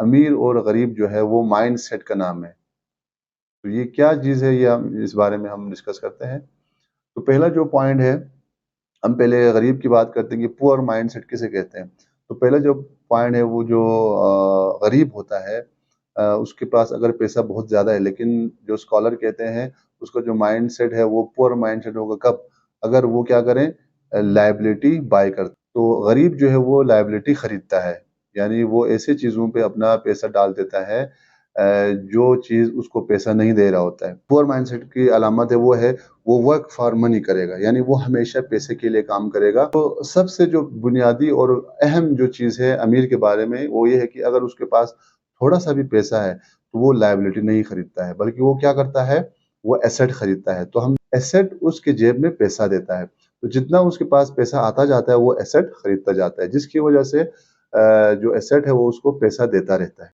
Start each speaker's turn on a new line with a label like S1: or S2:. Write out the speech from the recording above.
S1: अमीर और गरीब जो है वो माइंड सेट का नाम है। तो ये क्या चीज़ है, ये हम इस बारे में हम डिस्कस करते हैं। तो पहला जो पॉइंट है, हम पहले गरीब की बात करते हैं कि पुअर माइंडसेट किसे कहते हैं। तो पहला जो पॉइंट है वो जो गरीब होता है, उसके पास अगर पैसा बहुत ज़्यादा है, लेकिन जो स्कॉलर कहते हैं उसका जो माइंडसेट है वो पुअर माइंडसेट होगा कब? अगर वो क्या करें, लायबिलिटी बाय कर। तो गरीब जो है वो लायबिलिटी खरीदता है, यानी वो ऐसे चीज़ों पे अपना पैसा डाल देता है जो चीज़ उसको पैसा नहीं दे रहा होता है। पुअर माइंडसेट की अलामत है वो वर्क फॉर मनी करेगा, यानी वो हमेशा पैसे के लिए काम करेगा। तो सबसे जो बुनियादी और अहम जो चीज़ है अमीर के बारे में वो ये है कि अगर उसके पास थोड़ा-सा भी पैसा है, तो वो लायबिलिटी नहीं खरीदता है, बल्कि वो क्या करता है, वो एसेट खरीदता है। तो हम एसेट उसके जेब में पैसा देता है। तो जितना उसके पास पैसा आता जाता है, वो एसेट खरीदता जाता है, जिसकी वजह से जो एसेट है वो उसको पैसा देता रहता है।